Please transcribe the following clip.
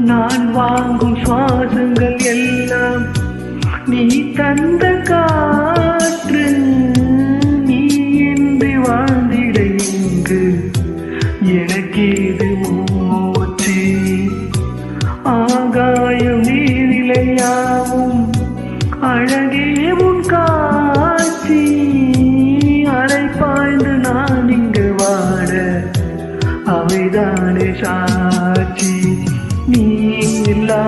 நான் வாங்கும் சுவாசங்கள் எல்லாம் நீ தந்த காற்று. நீ இன்றி வாழ்ந்திட இங்கு எனக்கேது மூச்சு. ஆகாயம் நீரிலையாவும் அழகே உன் காட்சி. அலை பாய்ந்து நான் இங்கு வாட அவைதானே சாட்சி. நீ இல்லா